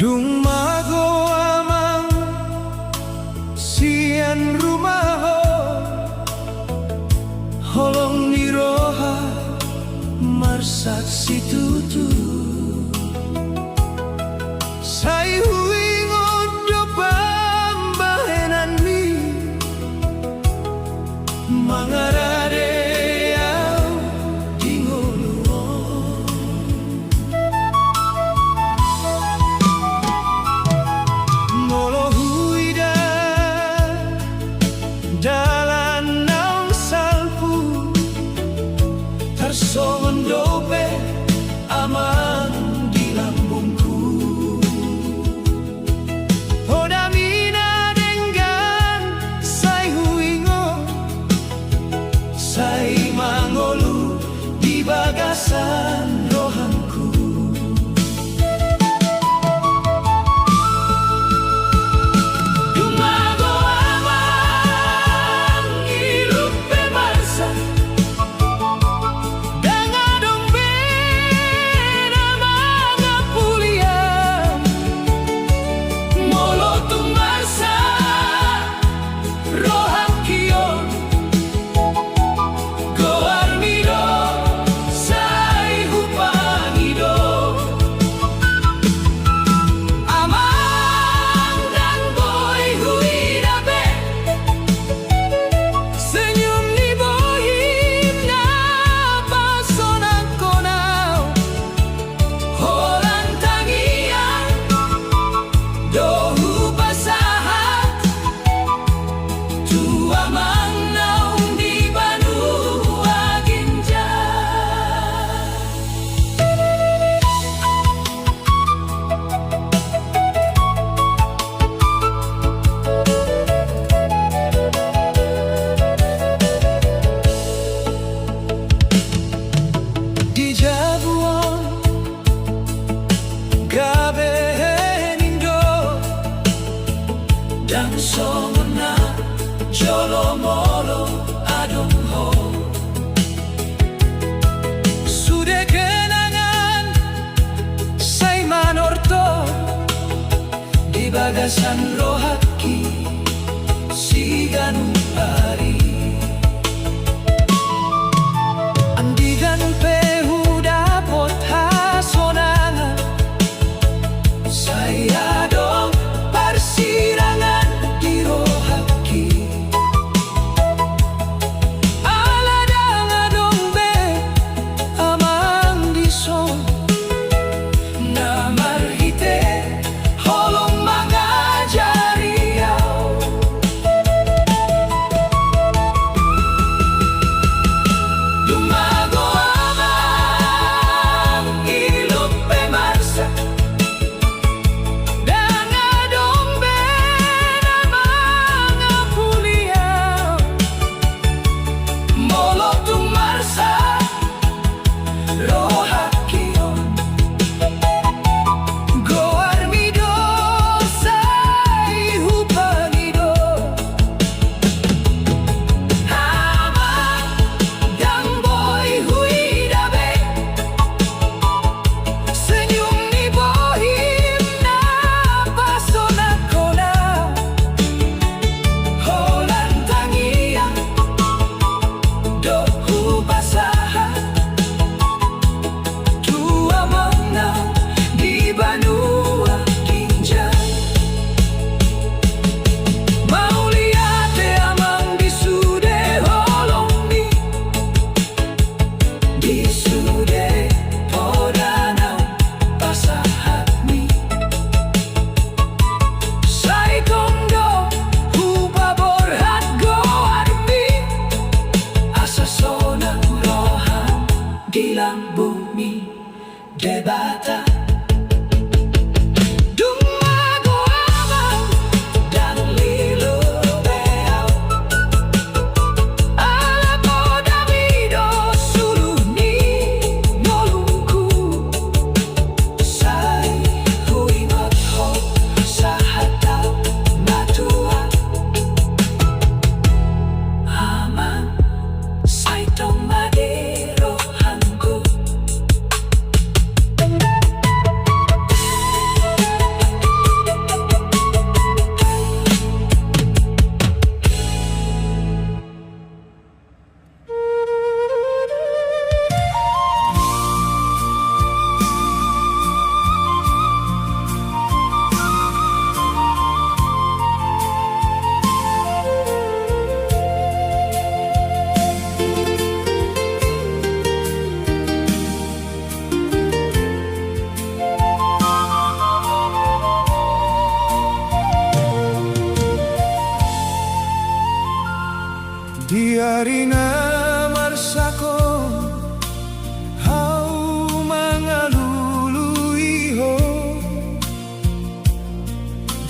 Dumago amang sian rumaho holong niroha marsat situtu sai huingo dobambahenan mi mangarare au dingoluo molo huida dalan nang salpu tersongon dope aman di lambungku Podamina dengan sai huingo sai mangolu di bagasan rohanku Dumago amang hirup pemarsa dangadong bena mga pulian molo tumarsa rohak kion goarmido sai hupangido amang dan boy huidabe senyum ni bohim na pasonan konau holan tangian dohu pasahat tu amang naung di banu aginja di jabuan gabe henindo dan songona jolo molo adong ho sude kenangan sai manorto di bagasan rohaki siganu hari andigan pehuda pot hasonangan saya dong persirangan di rohaki aladang adong be amang dison namarhite holong mangajariau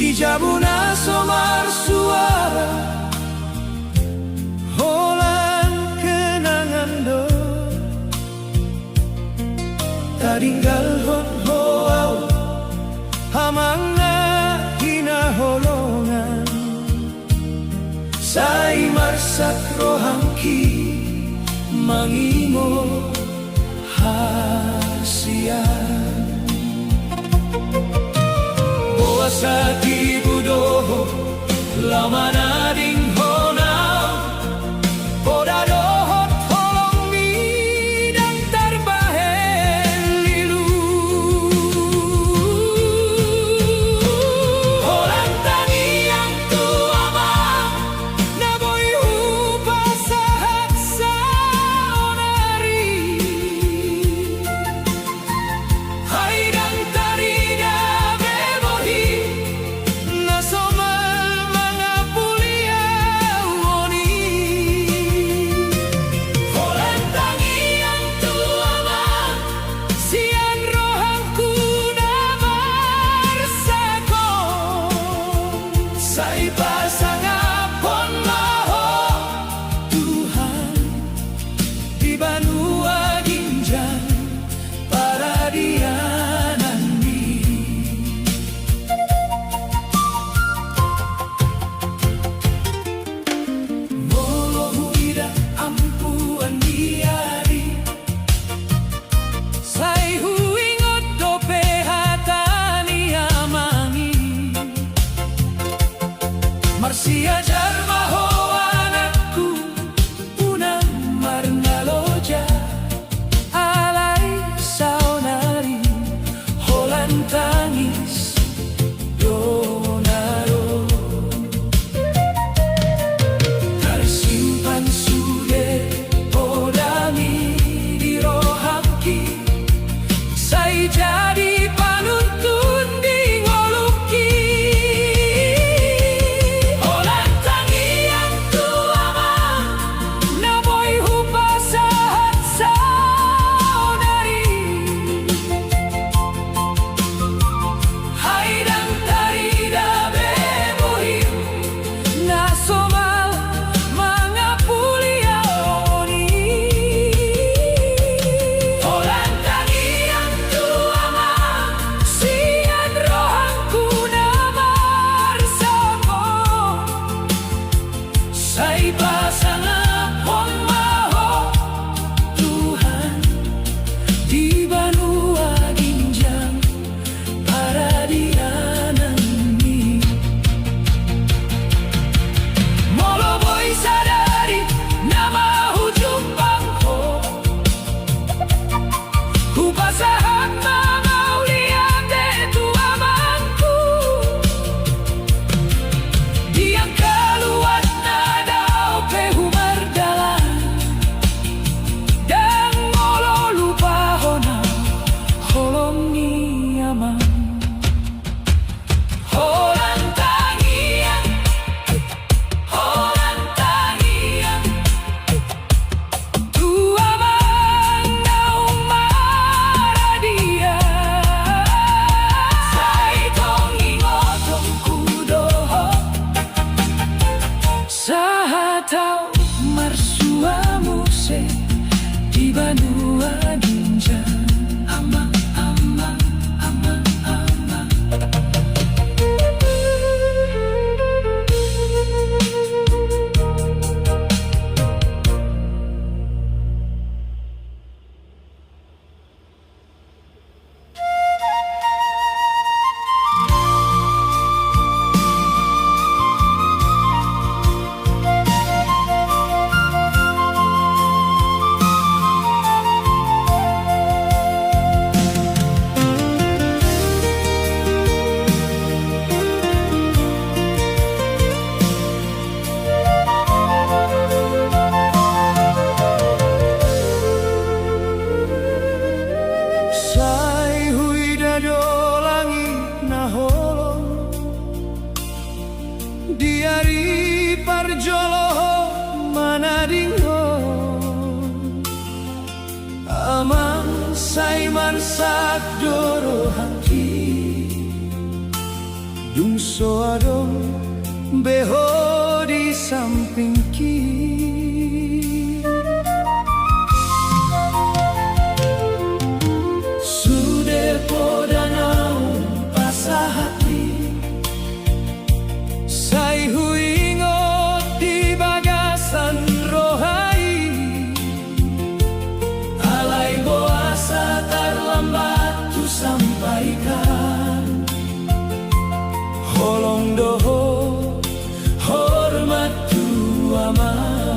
di Jabuna somar suara holan kenangan do taringgal hon hoau hamanga hina holongan sai marsak rohangki mangimo hasian sa tibudo lama na ding honau podadohot holong midang tarbahen lilu holang tangiang tuama na boy hupa sahat sa onari haidang tarida sai pasangapon maho Tuhan di Banua Ginjang paradianan di molo huida ampuan diari sai huingot dope hatani amangi Marsia Dharma ho anakku unang marnaloja alai saonari holan tangis donaro tersimpan sude podami di rohaki sai jadi panuntun di ngoluki Sai pasangapon maho Tuhan di Banua Ginjang paradianan ni molo boy sadari nama hujung bangko hupasahan mamaulia de tua mangku diang keluar Sahatau marsuamu se di Banua Ginjang amang amang amang amang Diari parjolo manadingo amang sai marsak doro hati Dung soadong beho di sampingki. Sude podanau pasah hati, sai huingot di bagasan rohai. Alai boasa terlambat tu sampaikan, holong doho hormat tu aman.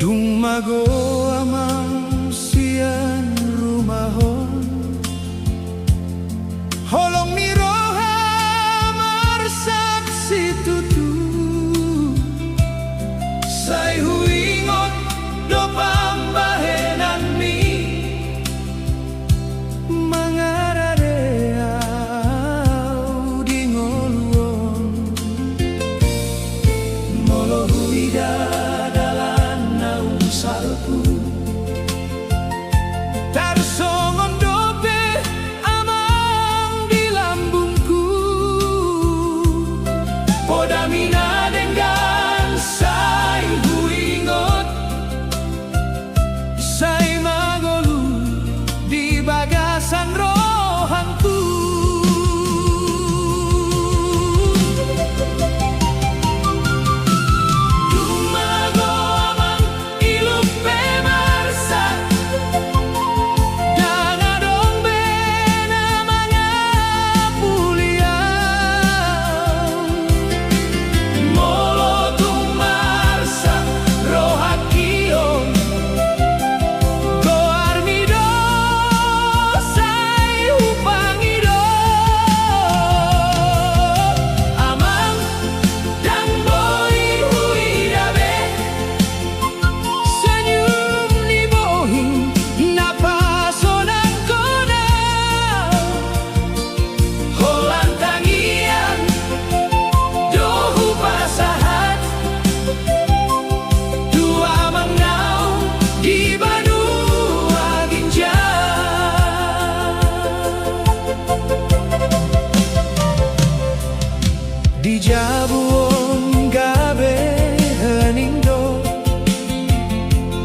Dumago amang sian rumahon, holong miroha marsak situtu, say huingot do pambahenan mi mangarareau di ngoluon, molo huida salku tarsongon dope amang di lambungku, podamina dengan say huingot, say magolu di bagasan rohanku. Di jabuon gabe henindo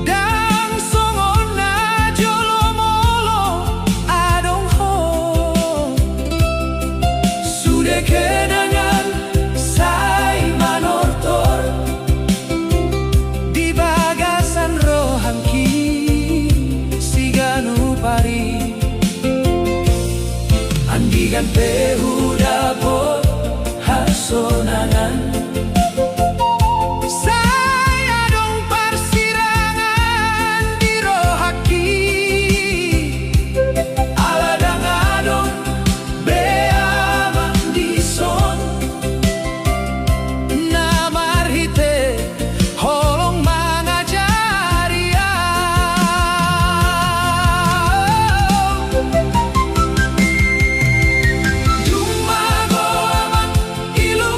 dan songon na jolomolo adong ho, sudah kenangan say manortor di bagasan rohanki siganu pari andigan pehuda pot sonangan saya dong persirangan di rohaki aladang adong beaman di son namarhite holong mangajari Dumago amang iluk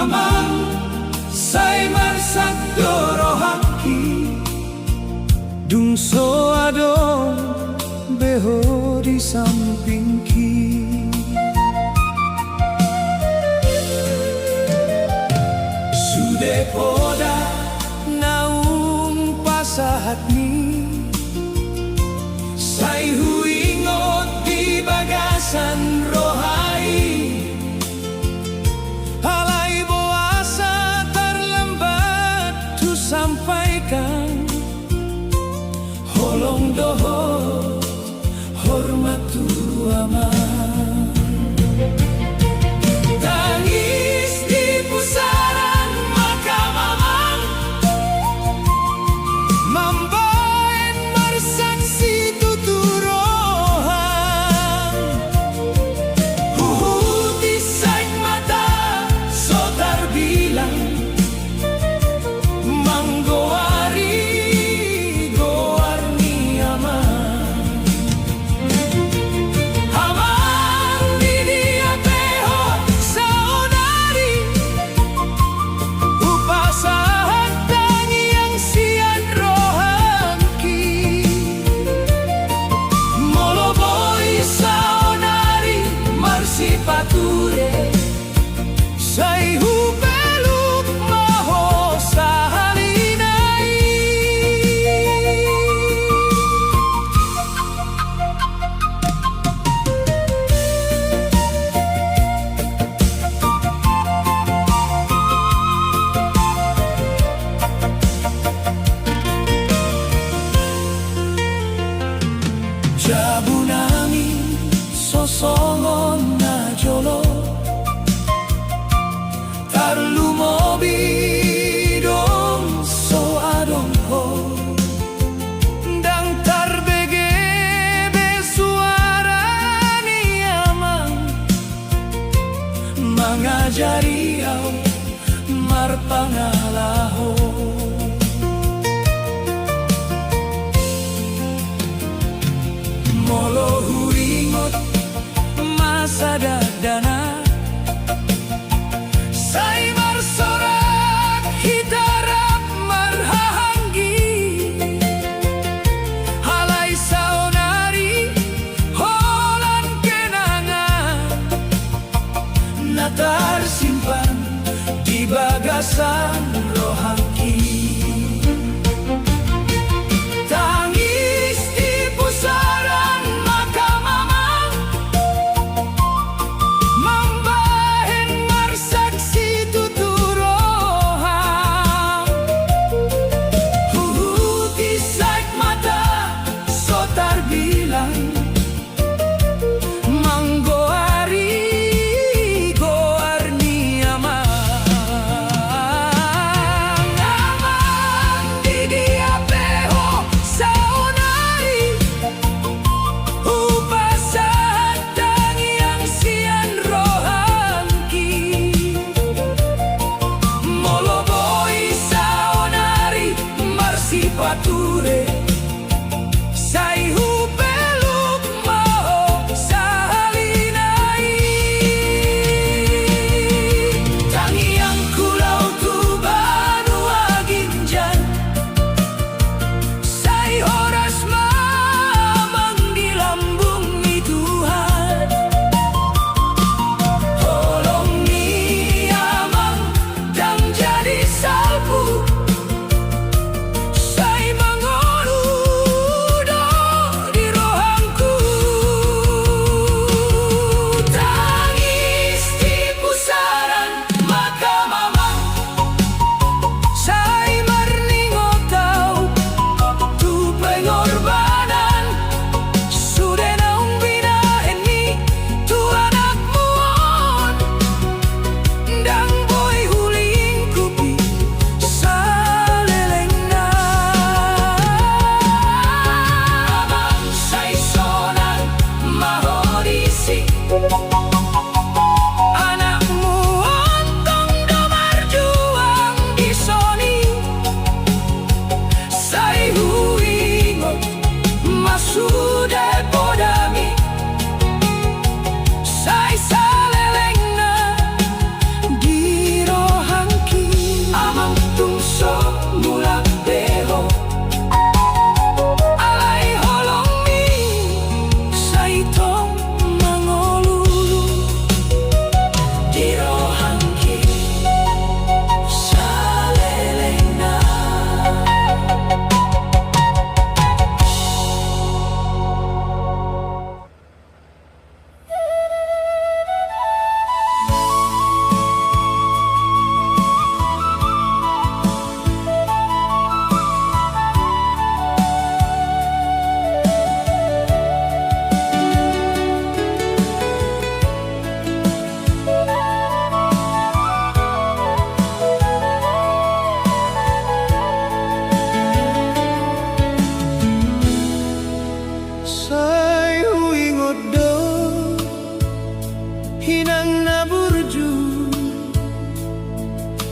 amang say marsak dorohaki dungso adong beho di sampingki. Sude poda naung pasahatni say huingot di bagasan rohai halai boasa terlambat tu sampaikan holong doho hormat tu aman. Tangis di pusaran makam amang mambaen marsaksi tuturohan huhuti saik mata sotar bilang manggoari goarni aman amang di dia peho saudari upasahan tangi yang sian rohanki moloboy saudari marsi pature say hupeluk maho sahalinai. Jabu nami sosongon na jolo tarlu mobi dong so adong ho dang tarbege besuara ni amang mangajari au marpangalaho molo huingot masa dadana say marsorak hitarap marhahanggi halai saunari holan kenangan natar simpan di bagasan rohangki. Tangis di pusaran makam amang mambahen marsaksi tuturohan huhuti saik mata sotar bilang manggoari goarni amang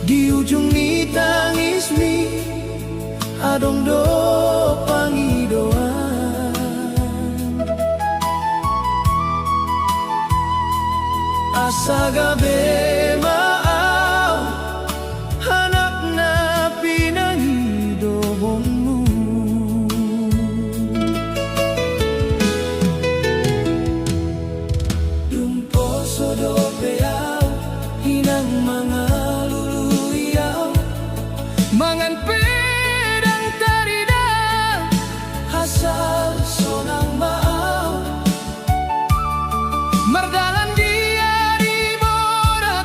Di ujung ni tangis mi adong do pangidoan. Asa gabi maaw hanap na pinangidobon mo. Dumpo so do peyaw hinang mga luluyaw, mangan pedang tarida asal sonang maaw. Mardalan dia di borat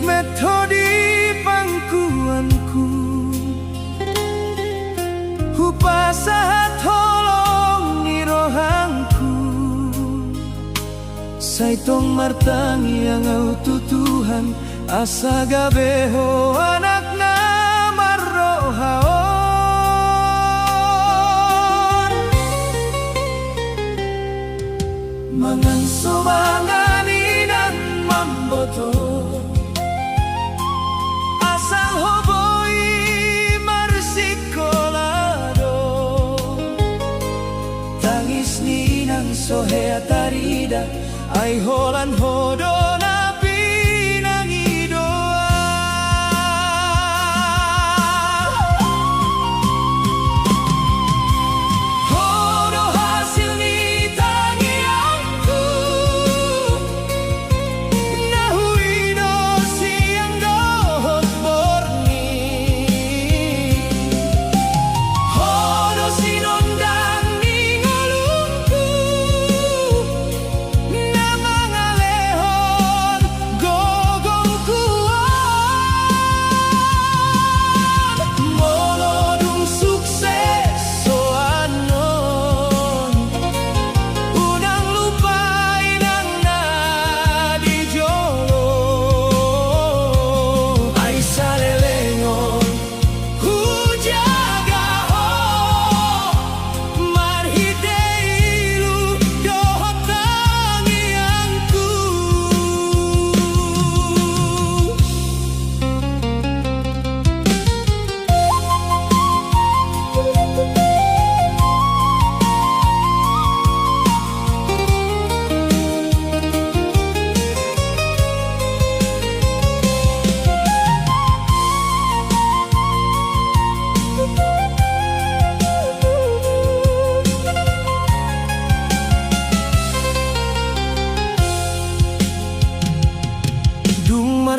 metodi pangkuanku Hupasahat holong nirohangku Saitong martangi ang tutuhan Asa gabeho anak na marrohaon Mangan sumanganin ang mamboto Asal hoboy marsikolado Tangis ni ng sohe at arida Ay holan hodo na pinangidoa Hodo hasil ni tangianku Nahuino siyang dohot borni Hodo sinondang ni ngolungku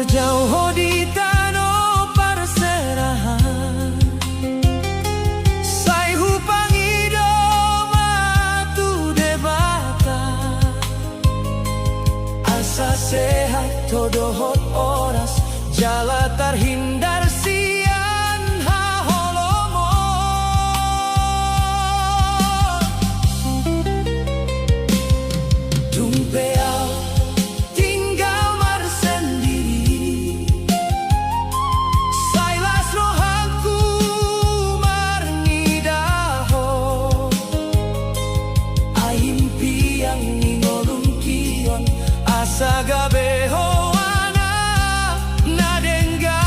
Jauh di tanah perserahan Sai hupangi doma tu debata Asa sehat todohot oras Jala terhindar sian haholomo Dumpeau sa gabeho ana nadengga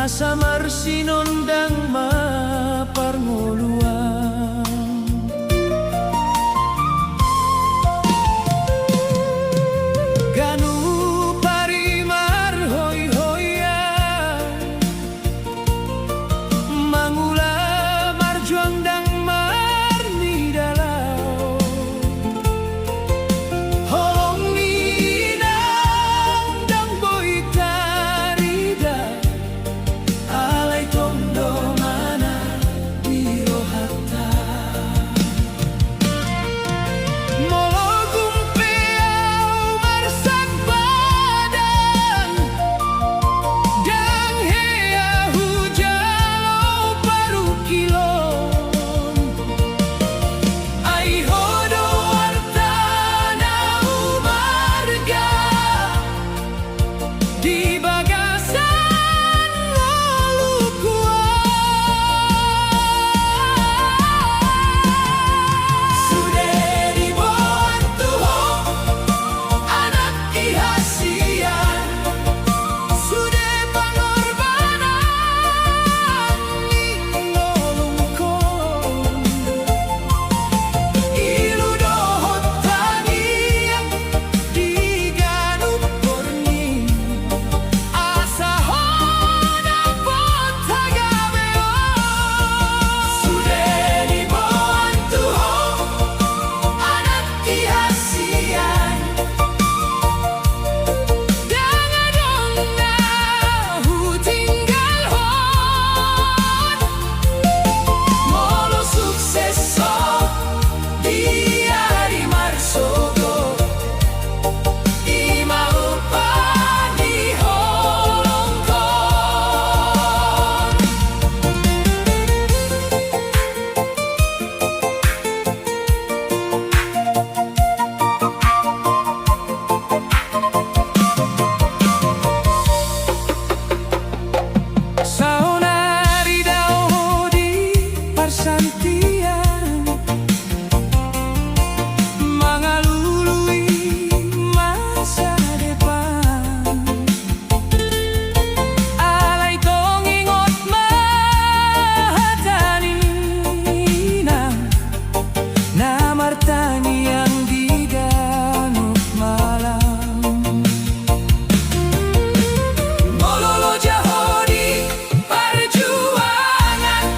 asa marsinon dang maparngoluan. Ganu parimar hoy-hoyan, mangula marjuang dang marnidalau. Holong ninang dang boy tarida, alay tondo mana dirohata. Molo gumpeau marsak badan, dang hea hujalo paru kilon. Ai hodo artana umarga, di bagasan ngolukuan. Sudah dibuat Tuhan anak ihasian, sudah pengorbanan ingolungkon. Ilu dohot tanian diganup porni, asa hona potagabeo. Sudah dibuat Tuhan anak ihasian, dengan dongna hu tinggal hot. Molo sukses so dia di marsogo, ima upah di holongkon. Saunari dao di persantian, mengalului masa depan. Alay tong ingot mahataninang, na martani yang diganuk malam. Mololo jahodi perjuangan,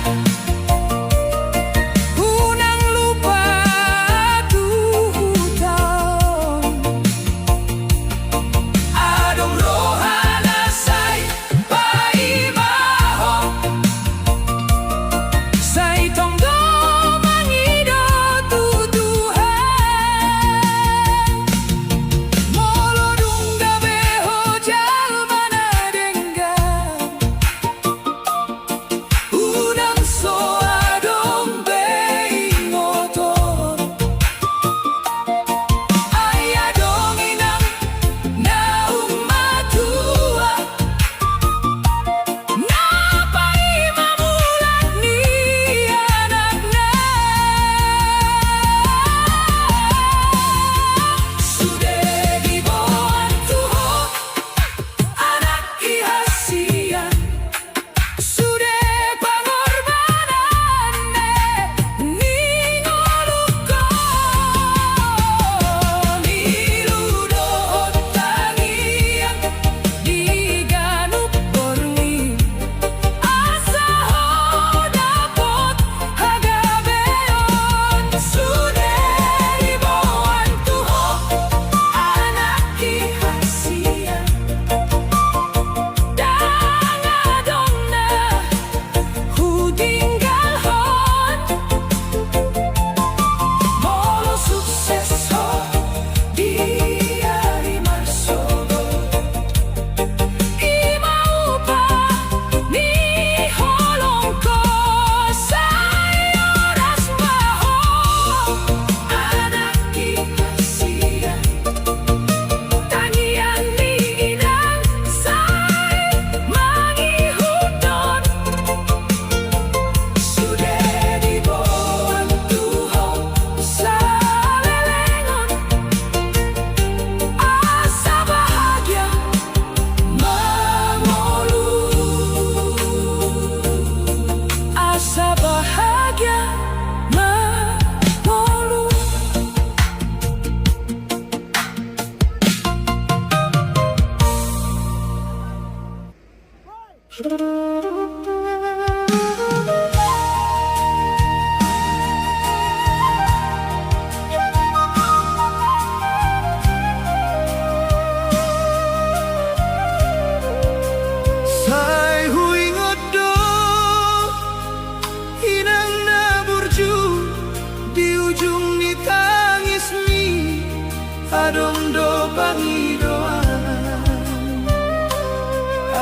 adong do pangidoan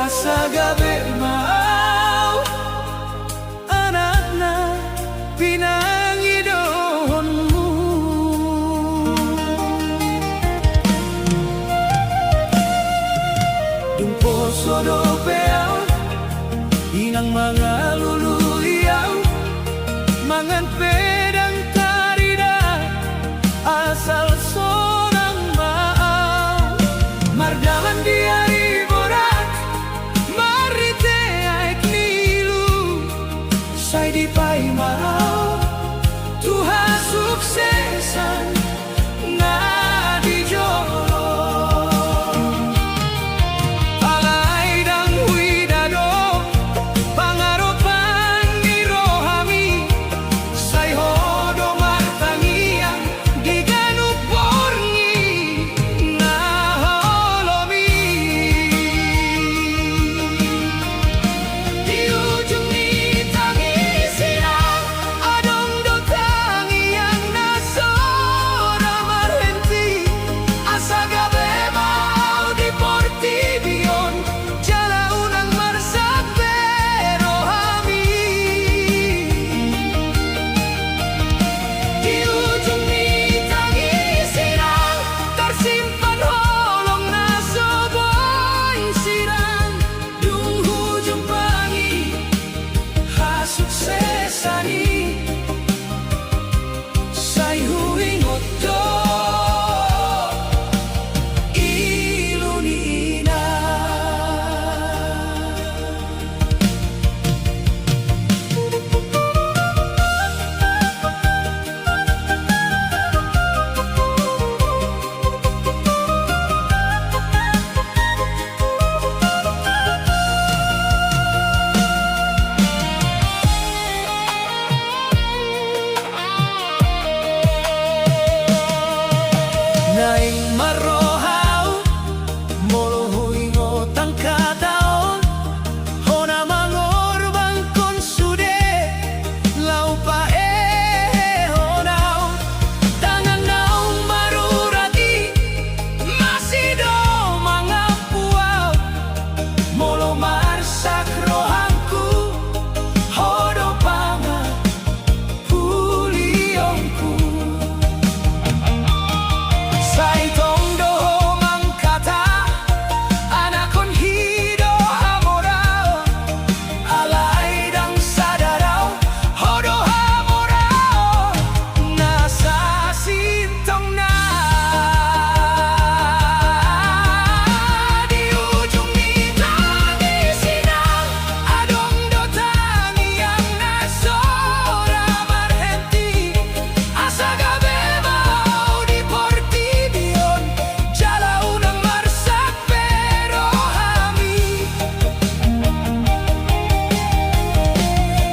asa gabe mau anakna pinangidonmu dung poso do peaw inang mga luluyaw mangan pedang tarida asal sonang maaw mardalan di hari borat marite aik nilu say di pay maaw tuha suksesan nga di jolo alay dang huidado pangaropan ni rohami say hodo martangiang di ganuporngi na holomi di ujung ni tangisinang adong do tangiang nasora marhenti asa gabe mau di portibion jala unang marsak pero hami di ujung ni tangisinang tersimpan holong na soboy sirang dung hujung pangi hasuksesani say huingot do ilunina naing marohaw molohuingot ang kataon hona mangorbang konsude lau paehonaw tangan naong marurati masido mga puaw molo marsak rohangku hodo panga puliyongku say tondo mangkata anakon hido hamorao alay dang sadaraw hodo hamorao nasa sintong na di ujung ni tangisinang adong do tangiang nasora marhenti asa gabe mau di portibion jala unang marsak pero hami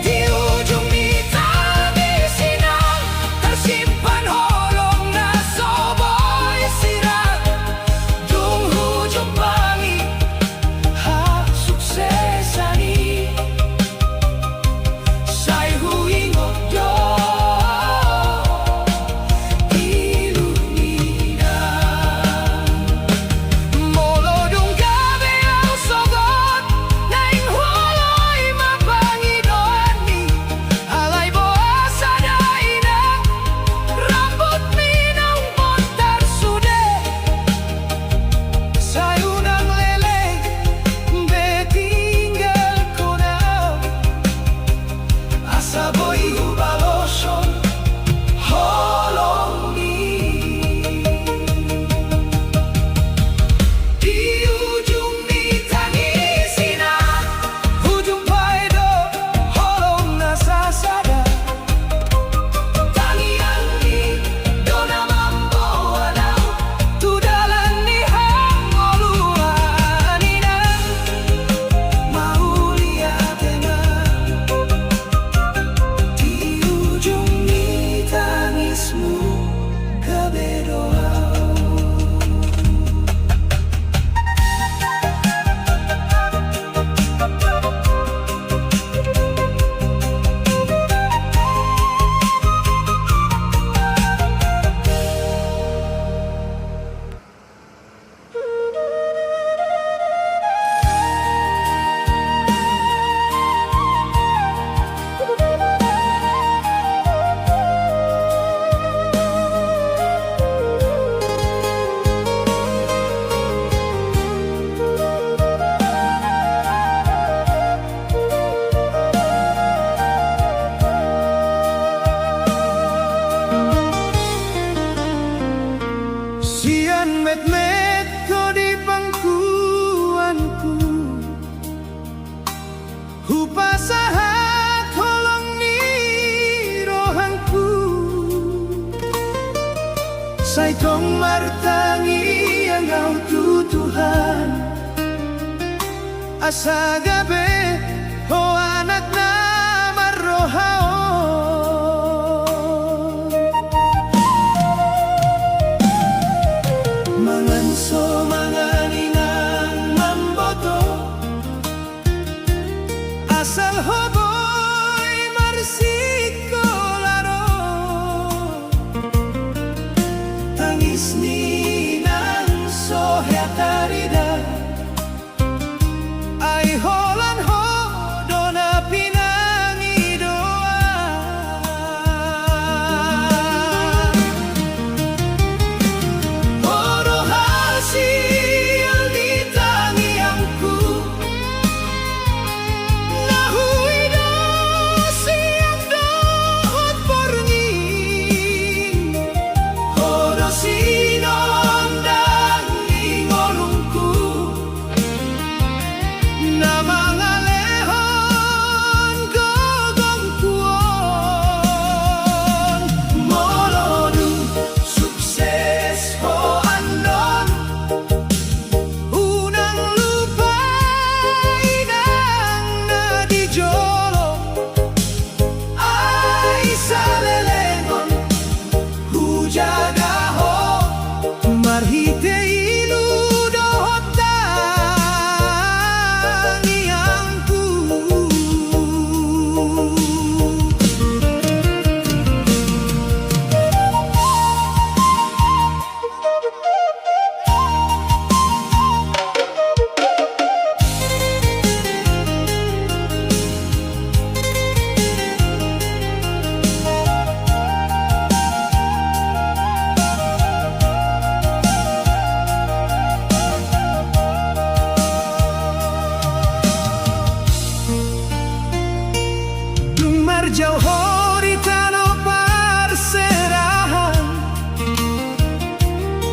di ujung ni tangisinang tersimpan holong na soboy sirang dung hujung pangi hasuksesani say huingot do ilunina molo dung gabe ang sogot naing huloy mapangidoan mi alay boas ada inang rambut minang montar sude say unang lele betinggal ko na asa boy ubalosyon holong ni di ujung ni tangisinang hujung paido holong nasasada tangiang ni dona mamboanaw tudalan ni hangoluanina mauliatena di Say tong martangi ang Tuhan asa gabi ho anak na marohao manganso manganinang mamboto asal hoboy marsiko laro tangis ni nang sohea tarida ay holan ho dona pinangidoa oro hasil ditangiangku nahuido siang dohot porngin oro sinondang ingolungku na mga lehon gogong kuon molonu sukses ho anon unang lupain ang nadijolo ay sa lelengon hujaga ho marhite iludohot jauh hori tano parserahan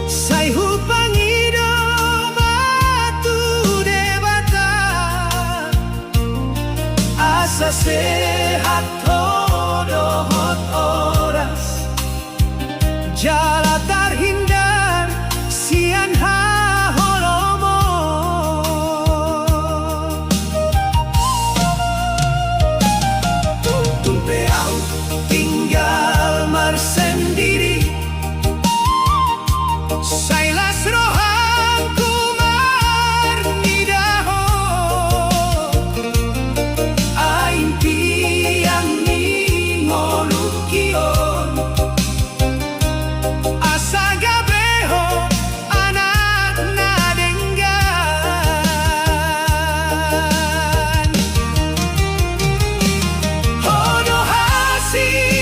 say hupangido batu debata asa sehat hodohot oras jala terhindar sian haholomo tinggal marsendiri sailas rohanku marnidaho aing tiang ni ngolukion asa gabeho anak nadenggan hodo hasil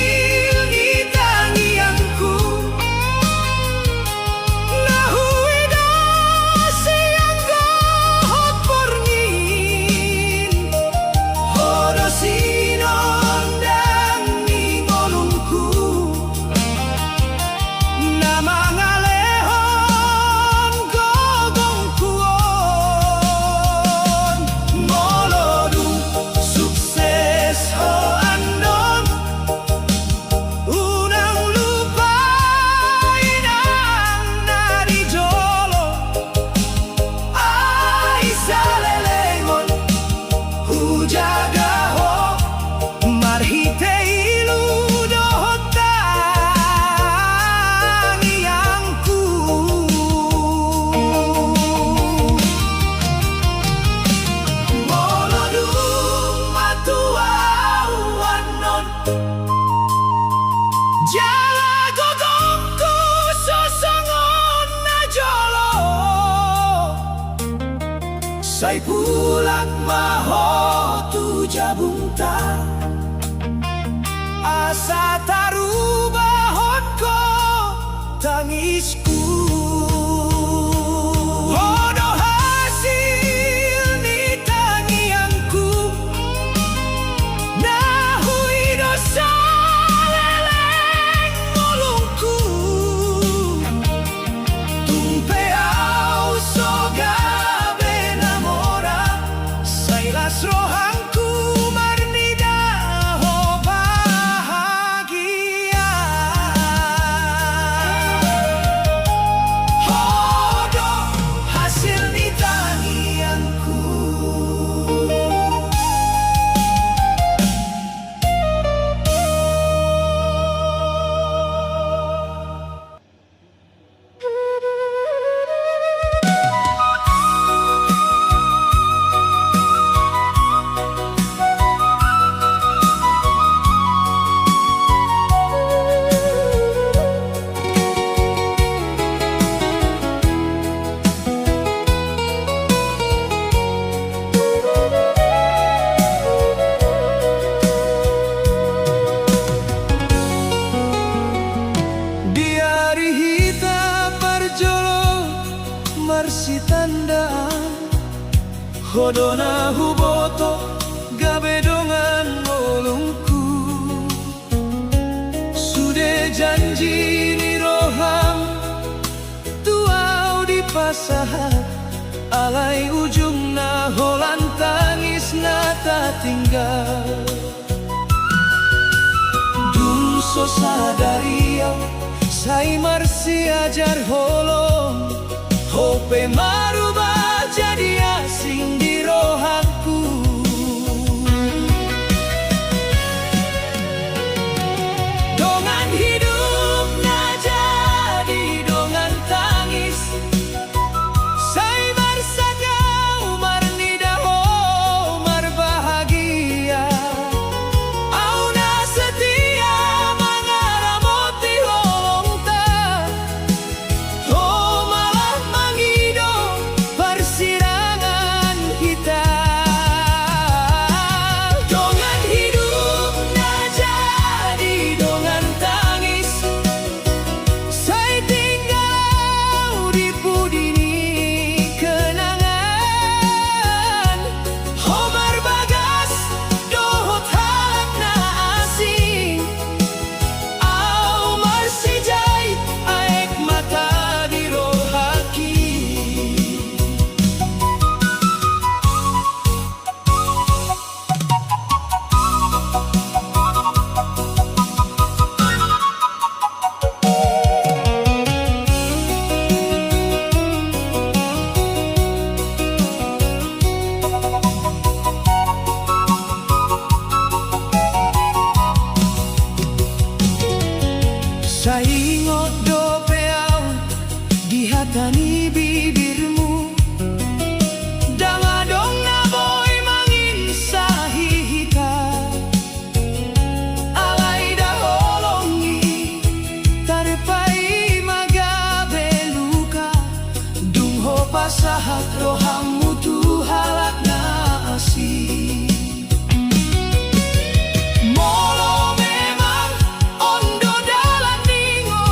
say pulang maho tu jabunta asa tarubahon ko tangisku hodo hasil ni tangiangku nahuido sa leleng mulungku tumpeau soga rohanku marnidaho bahagia hodona huboto gabe dongan molungku. Sudah janji ni roham tuau di pasahat, alai ujung na holan tangis na tak tinggal. Dung so sadaria sai marsi ajar holong, hope marubah jadi asing di rohanku. Dongan hidup na jadi dongan tangis, sai marsaka umar nidaho umar bahagia. Au na setia mangaramoti holong ta, ho malah mangido persirangan kita. Dongan hidup na jadi dongan tangis, sai tinggal di pudini kenangan. Homar bagas dohot halak na asing, au marsijai aek mata di rohaki. Saingot do peau di hatani bibirmu, dangadong na boy mangin sahihita, alai daholongi tarpai magabe luka. Dungho pasahat rohamu tu halak na asih. Molo memang ondo dalan ningo,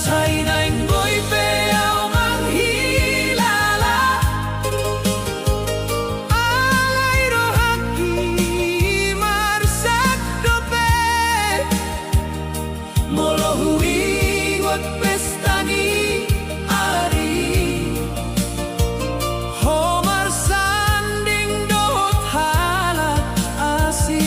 Sai naing boy peao manghilala alay rohaki marsak dope molo huingot pestani ari homar sanding dohot halak asi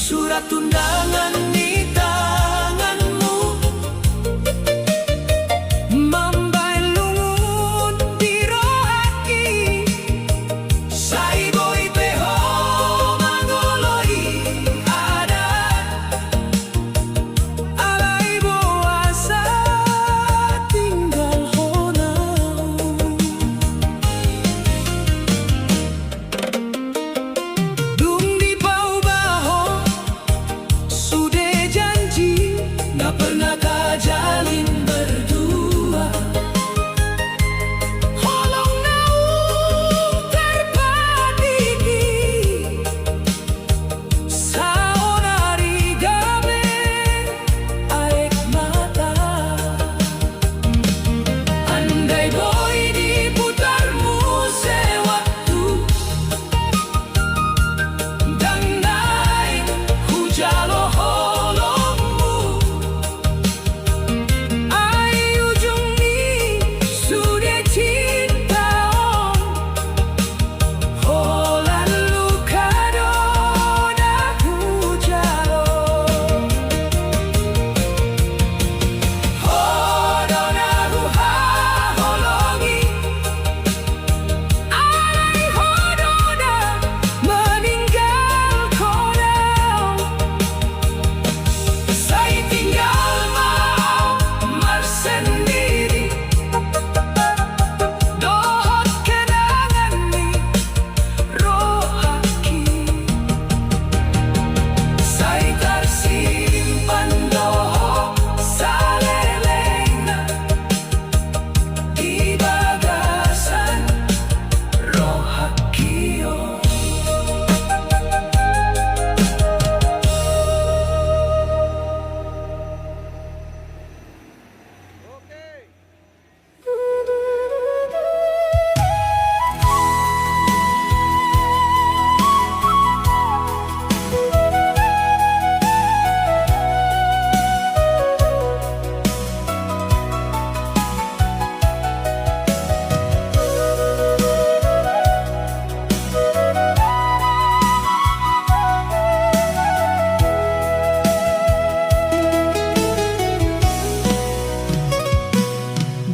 surat undangan di tanganmu mambai lungun di rohaki sai boy peho mangoloi ada alai boasa tinggal honau dung di bau baho pernah kajalin berdua holong nau terpadiki saonari gabe aek mata andai boy diputarmu sewaktu dan naik hujalo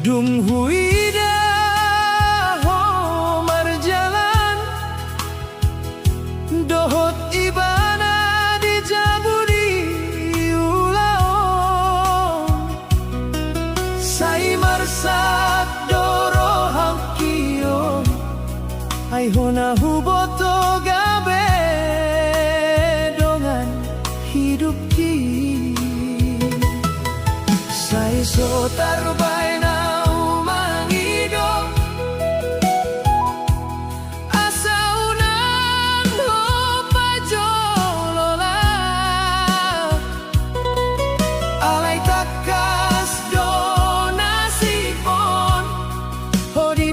dung huida ho marjalan dohot ibana di jabudi ulaon sai marsak doro hangkion ai hona huboto gabe dongan hidup ki sai so tarbaina di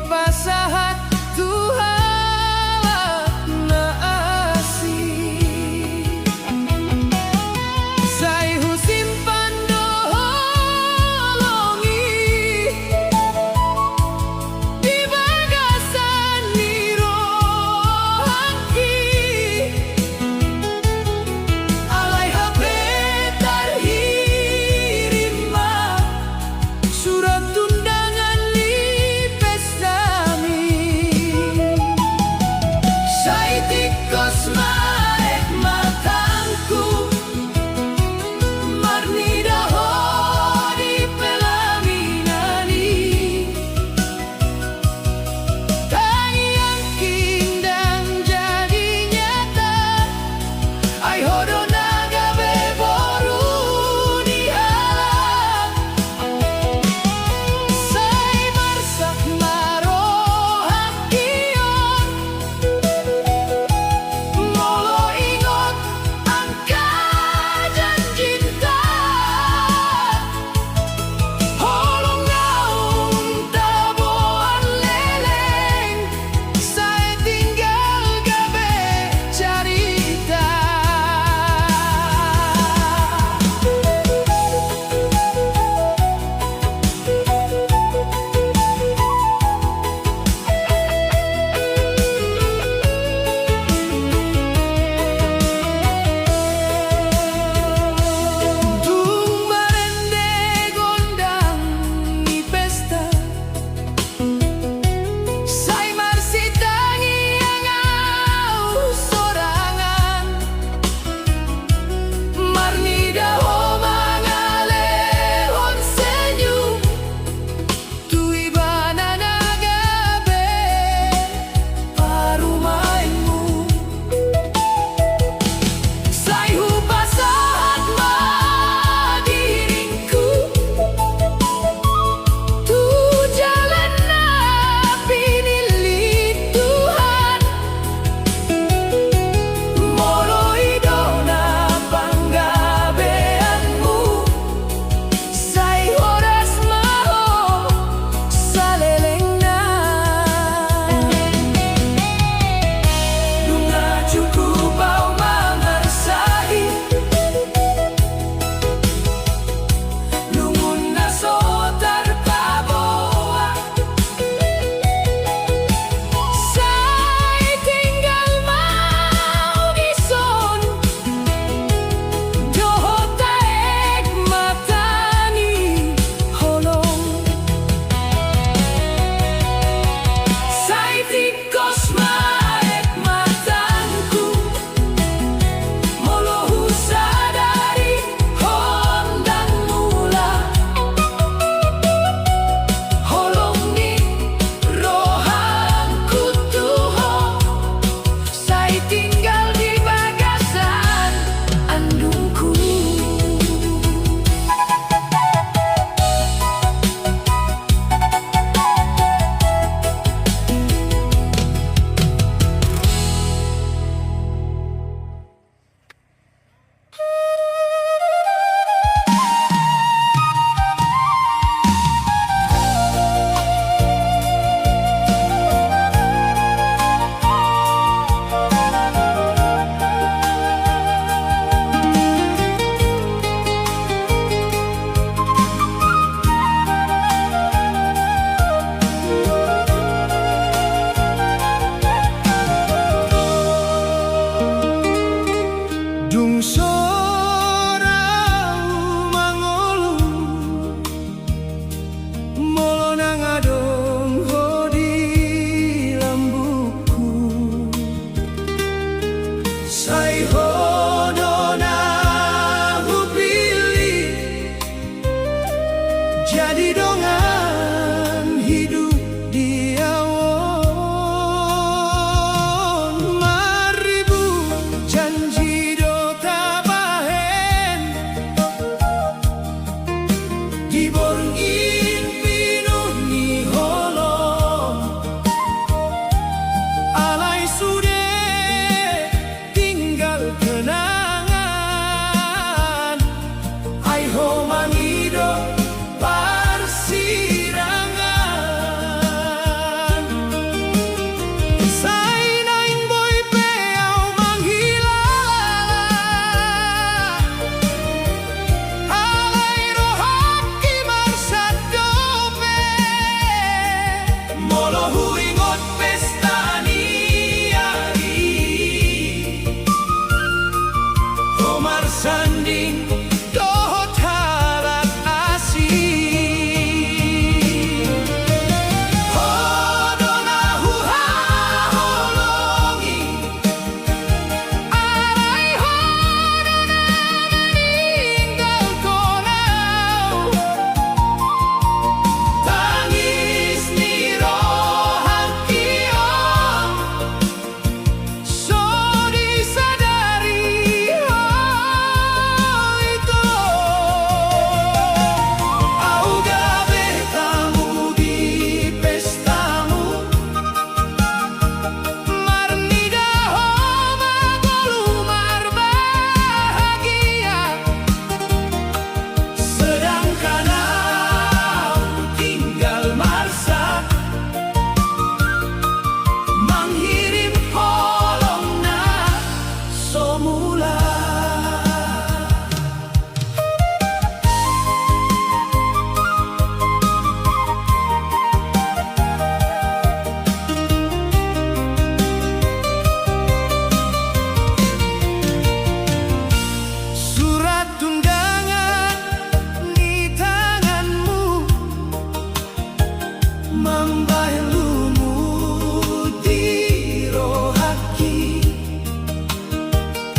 Mambayan lumut di rohaki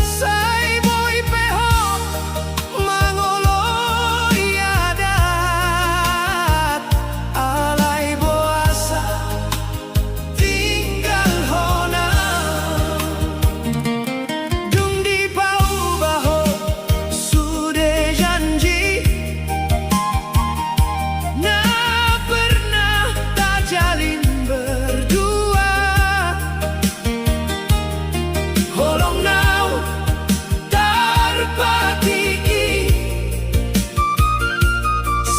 Say boy pehok mangoloy adat Alay boasa tinggal hona Dung di paubaho sude janji Na pernah tak jalin berdua Holong nau terpatiki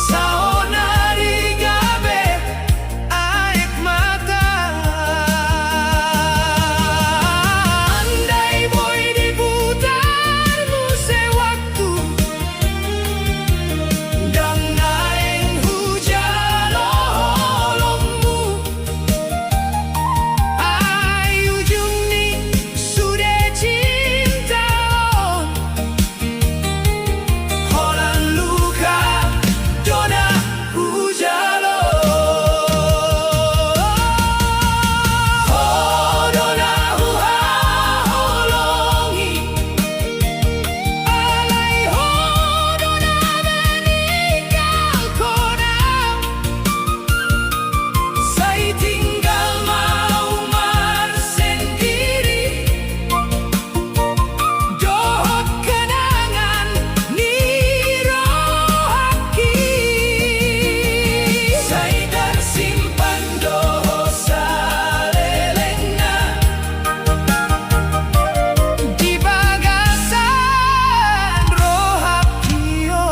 Saonari gabe aik mata Andai boy diputar muse waktu Dan naing hujan holongmu Ai ujung ni sudah cinta Holan luka dona hujalo Dona huha holongi Alay dona meninggal kona Saya tinggal mau mar sendiri Dohot kenangan ni rohaki Saya tersimpan doho salelengna Di bagasan rohakio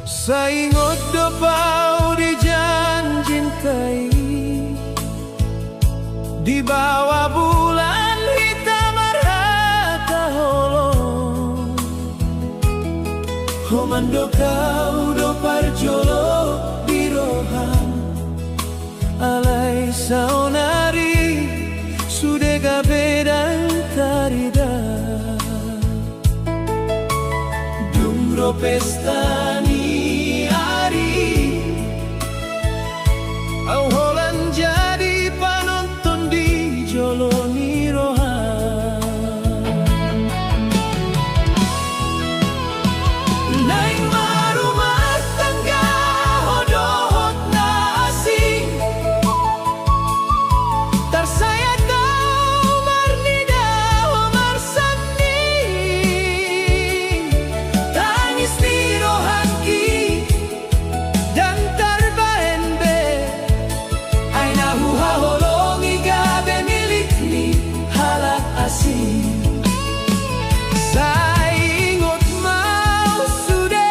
Saingot dopau dijanjintai Di bawah bulan hitam marhata holong Homando kau dopar jolo di rohan Alay saonari sude gabe dan tarida Dumro pestani Au holan jadi penonton di joloni rohan Naing marumah tangga hodohot nasi Tarsaya kau marnida homar sandi Tangis di rohaki dan tarbahen be Aina huha holongi gabe milik ni halak asing Saingot mau sude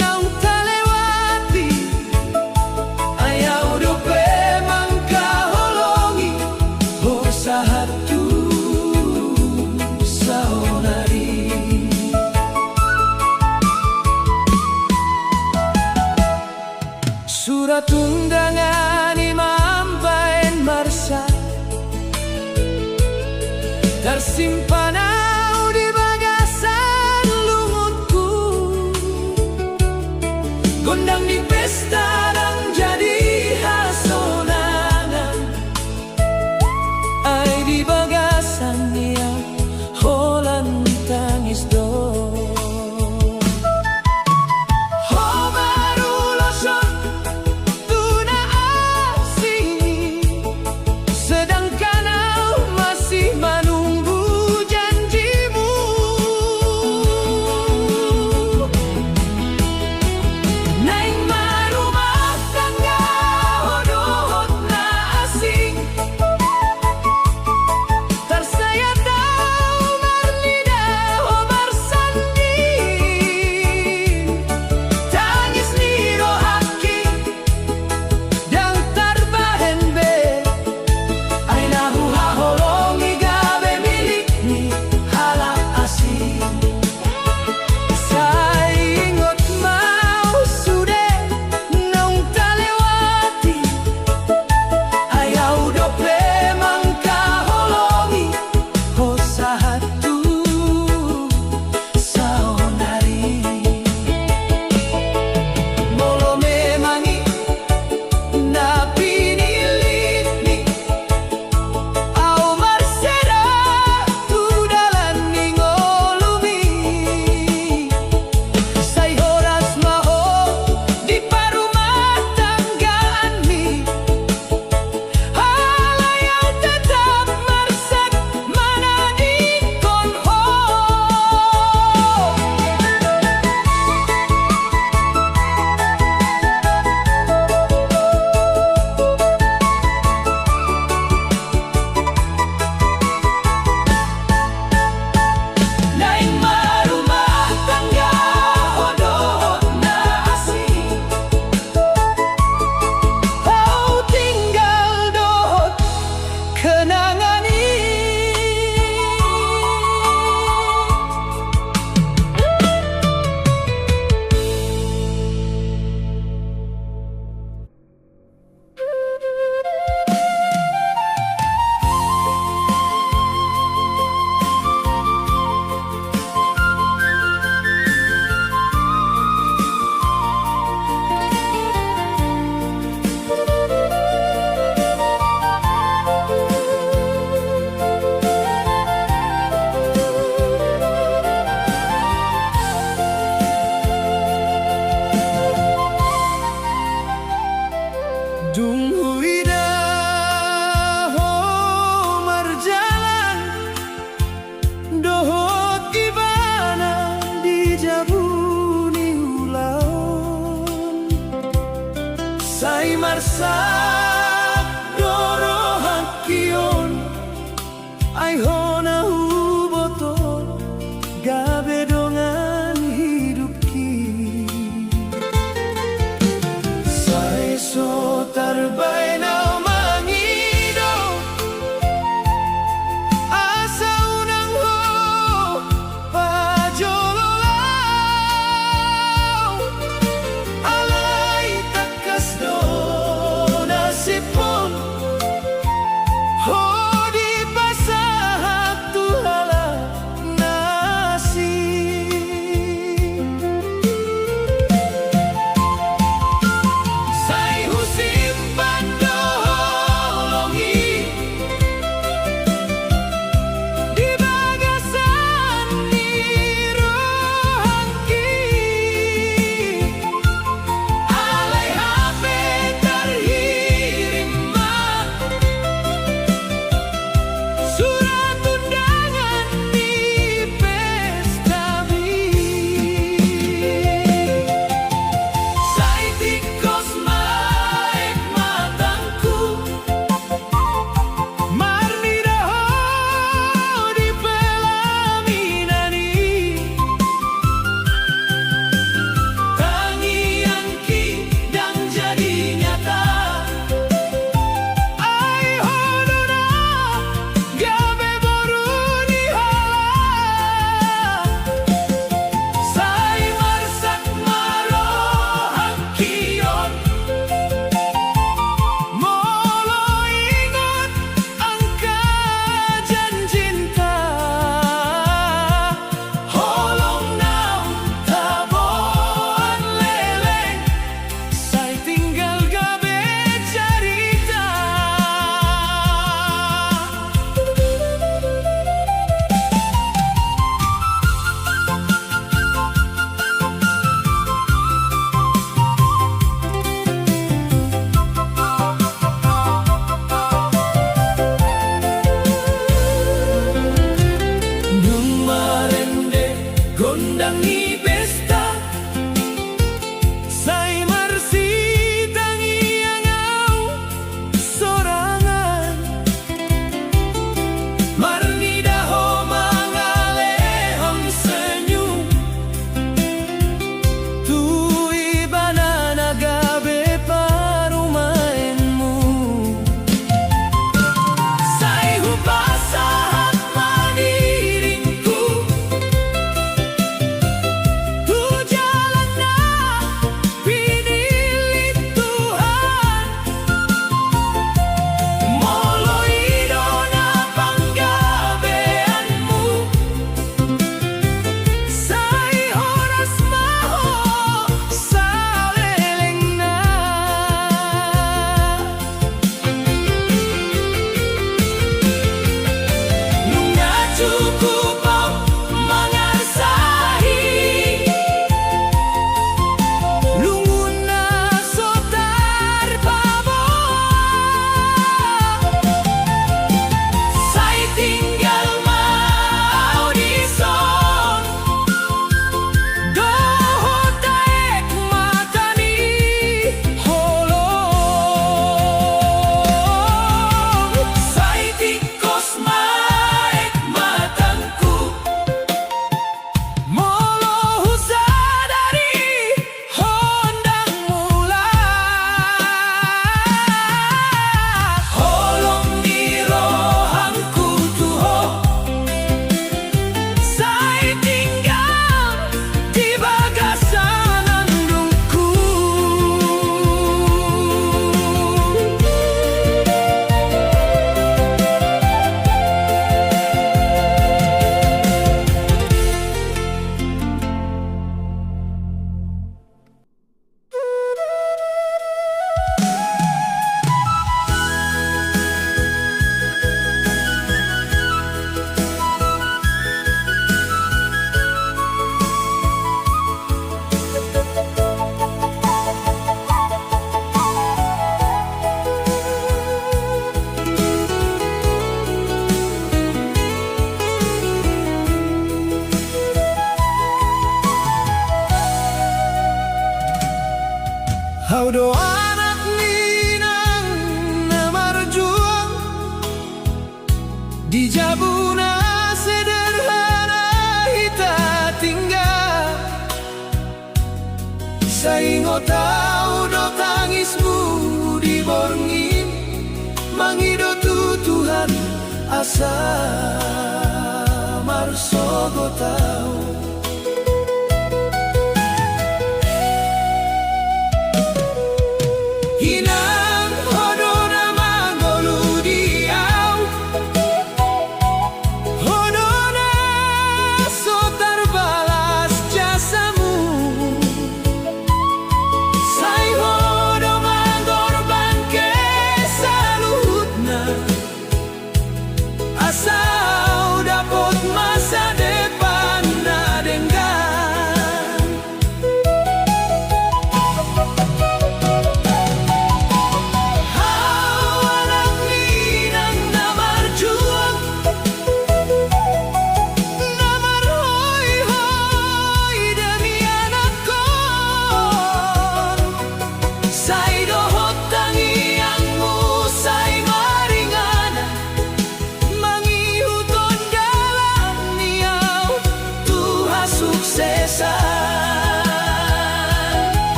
naung talewati Ayaw dope mangka holongi Ho sahatu saonari Surat undangan imam bain marsa Tersimpan di bagasan lumutku Gondang di pesta dan jadi hasonangan Ai di bagasan dia holan tangis do Sedangkan aku masih menunggu janjimu Dung huida ho marjalan dohot gibana di jabuni ulaon sai marsak doro hakion ai hona huboto gabe dongan hidup ki sai so tarbay na mangido asa unang ho pajololaw alay takas do nasipon ho di pasahak tuhala nasi sai husimpan Haudo anak ninang na marjuang di Jabuna sederhana hita tinggal. Saingo tau do tangismu di borngin, mangido tutuhan asa marsogo tau. Hinang hodo na manggolu diau, hodo na so terbalas jasamu. Sai hodo mangorban ke saluhutna, asal dapat masa depan na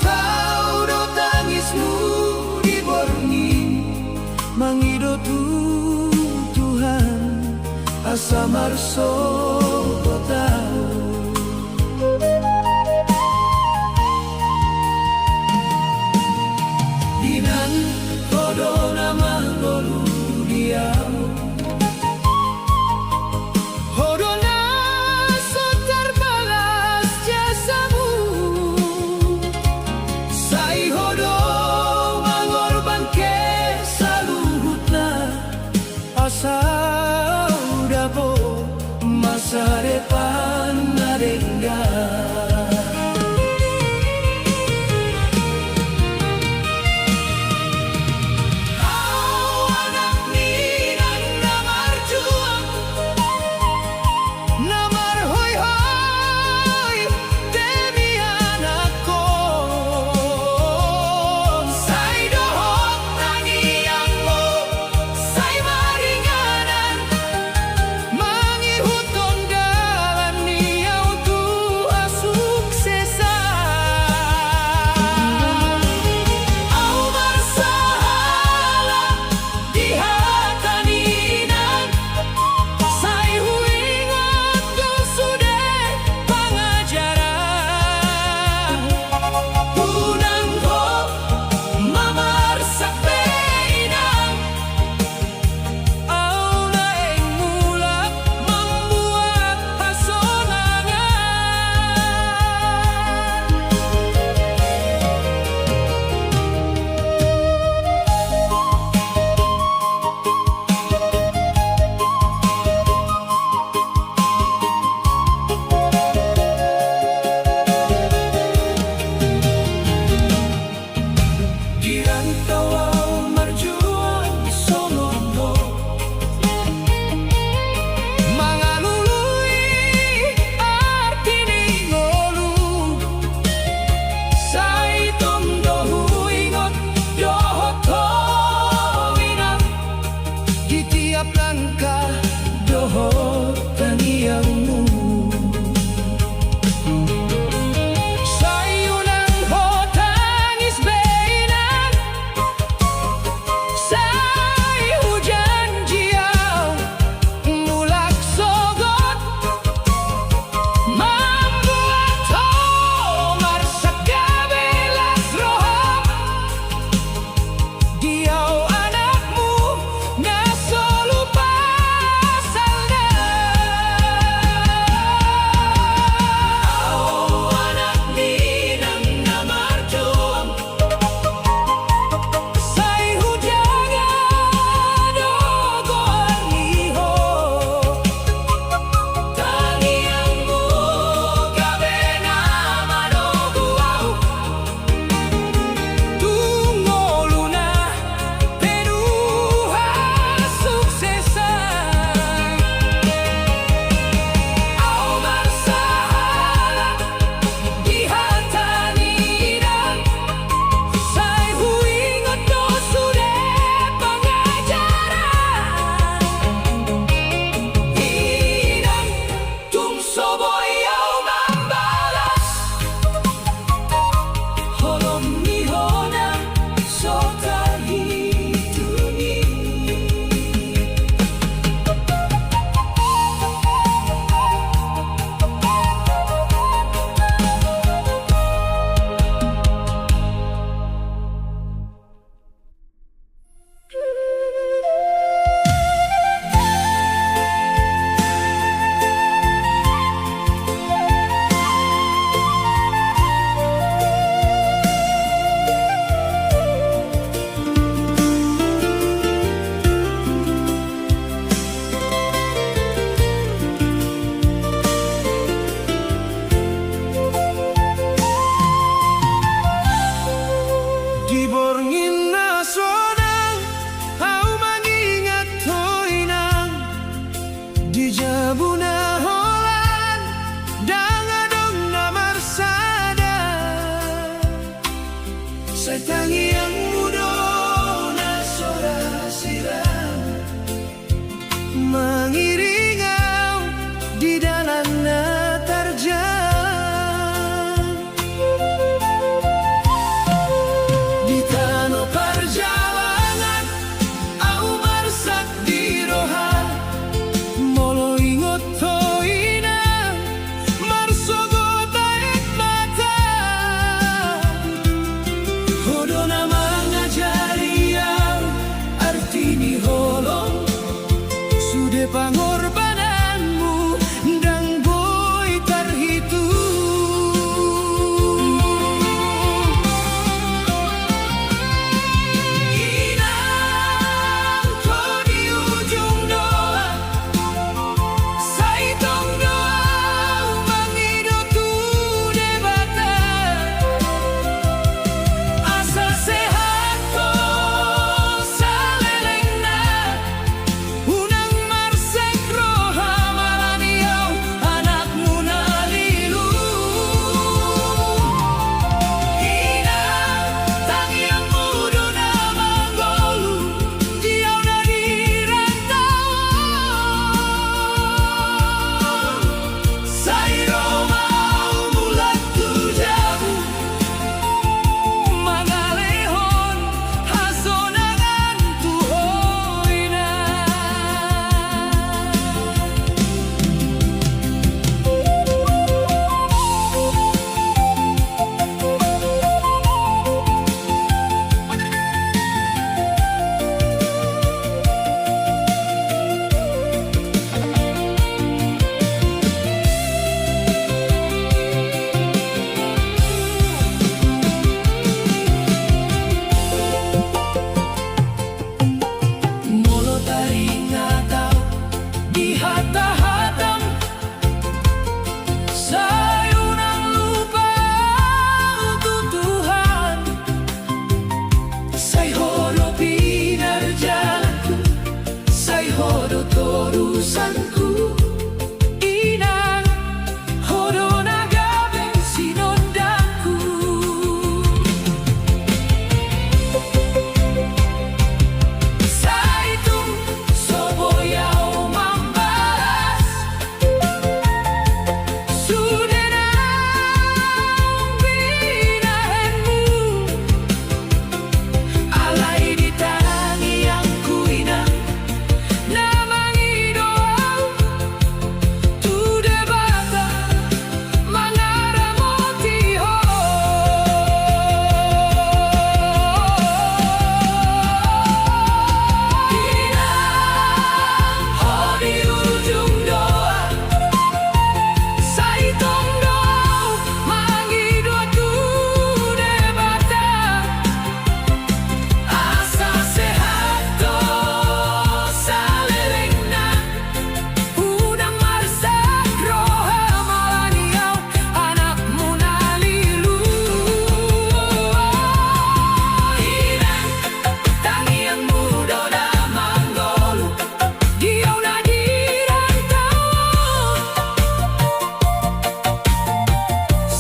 tahu do tangismu diborngin mangido Tuhan asa marso do tahu dinan kodo nama golu diau hodona sotar balas jasamu sai hodo mangorban ke saluhutna asa udabo masa depan nadengga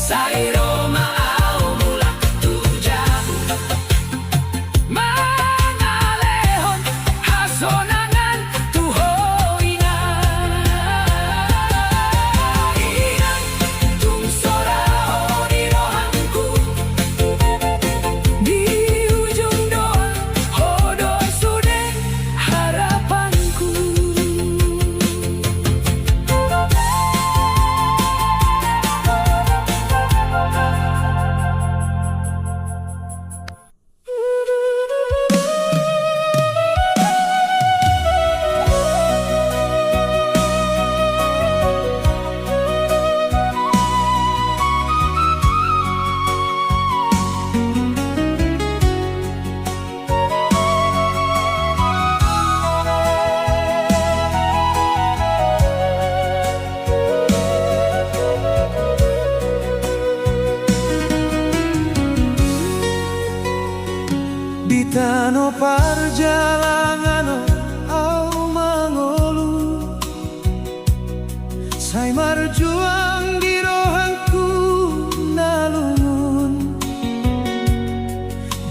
Sairo mau mulak tujabu mangalehon hasonangan tuhoingan inang tung sorao di rohanku di ujung doa hodoi sude harapanku. Di tano perjalanan au mangolu sai marjuang di rohanku nalungun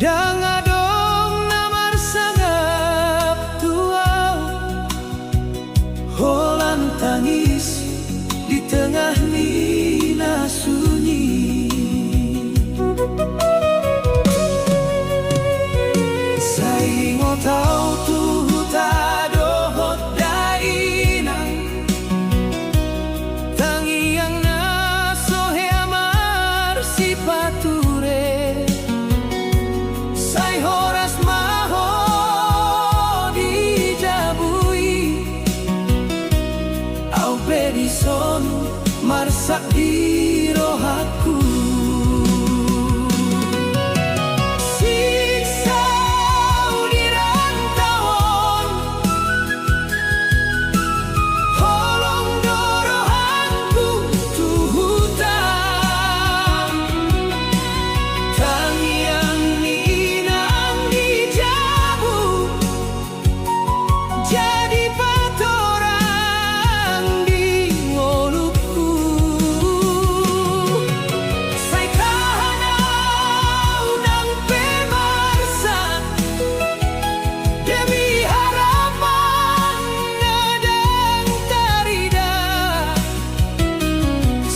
dangadong namar sangap tuau holan tangis di tengah nina sunyi. Tau tu dohot dainang tangiang na sohe amar si pature sai horas maho dijabui au pedison marsak di rohaku.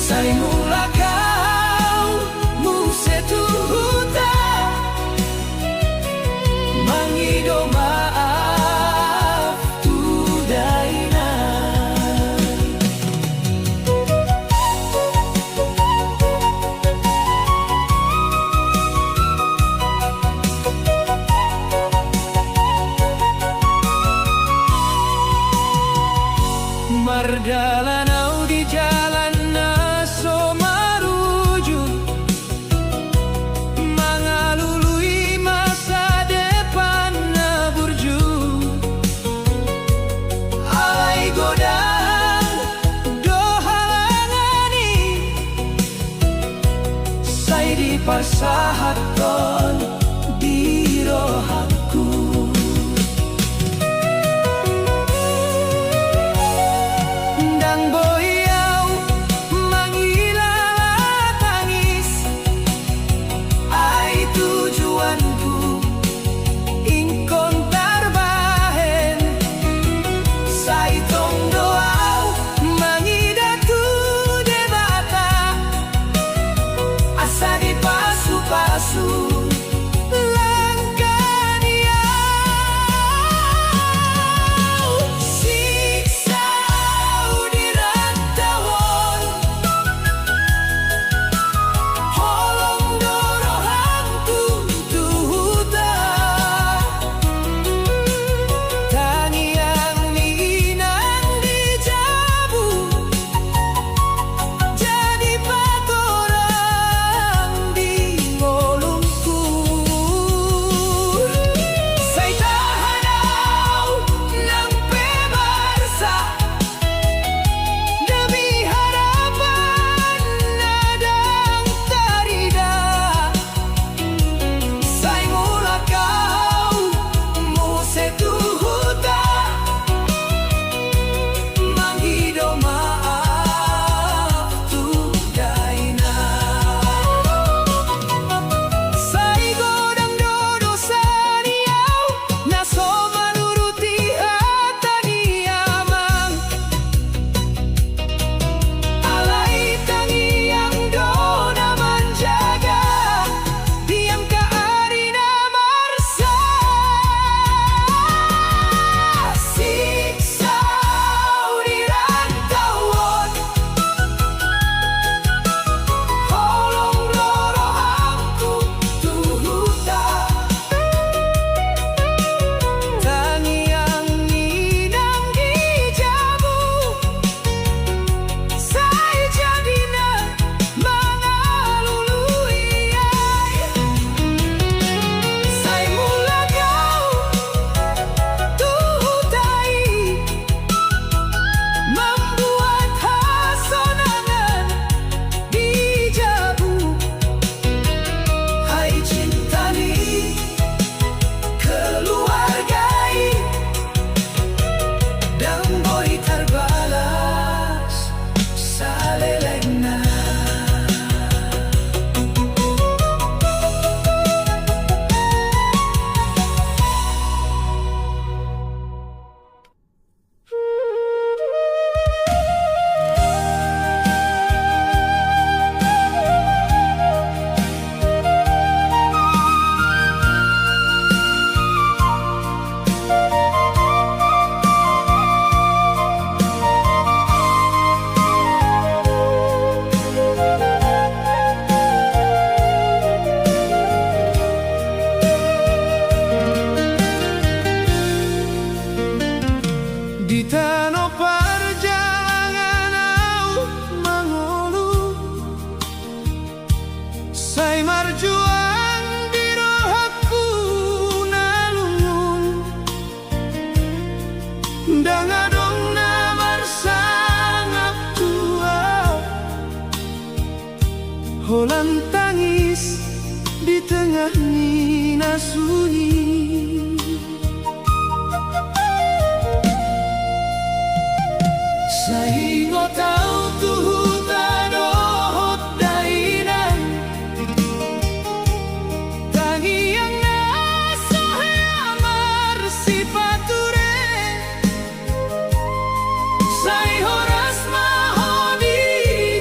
Sai mula kau musetu huta mangido maaf tu daina. Mardalanau di jalan pasahaton di rohanku. Ndang boyau mangilala tangis ai tujuanku ingkon tarbahen sai tong doau mangidatu debata asa di pasu langkah dia siksa di rantauan holong dorohanku tuhuta tangiang ninang dijabu jadi patorang di ngolongku. Sai marjuang di rohaku nalungun dangadong na marsangap tua holan tangis di tengah nina sunyi. Sai ngotau tuhu tadohot dainan tangi yang nasohe amar sipature sai horas mahoni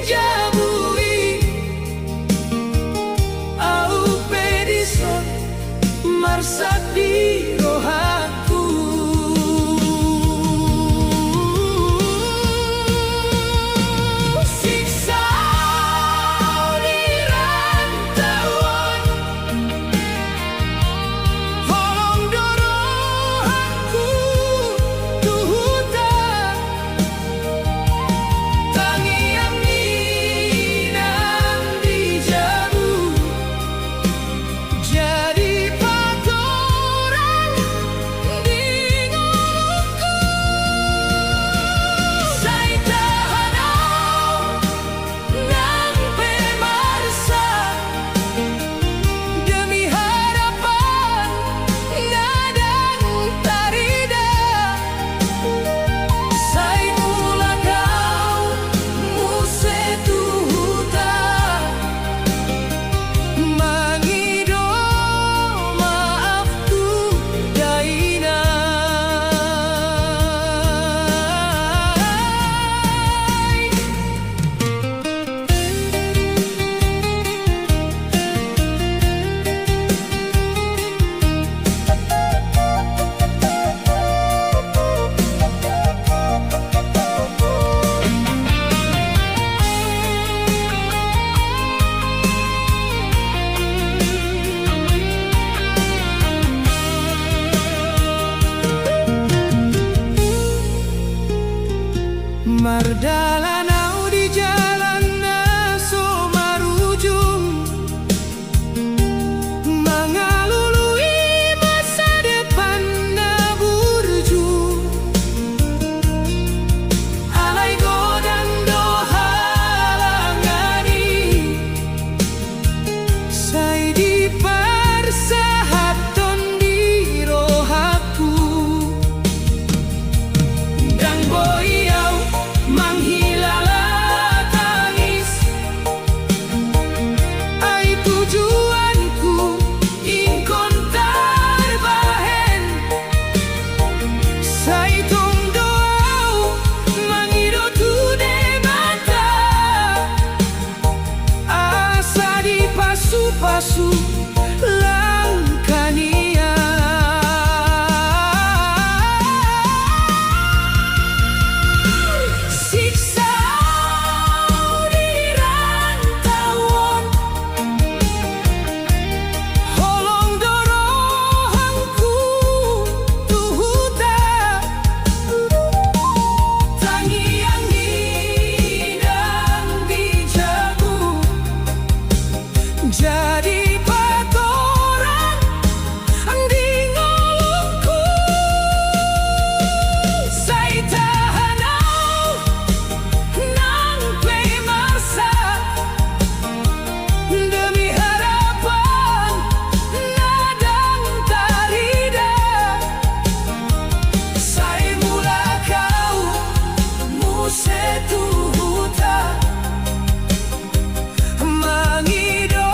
jabui au pedison marsak di rohaku. Mardalanau di jalan naso marujung mengalului masa depan na burju alai godang do halangani sai di parsahaton di rohaku dang boy menghilala tangis ai tujuanku ingkon tarbahen sai tong doau mangido tu de mata asa di pasu-pasu langkania. Jadi patoran di ngolongku sai tahanau nang pe marsa demi harapan nadang tarida sai mula kau musetu huta mangido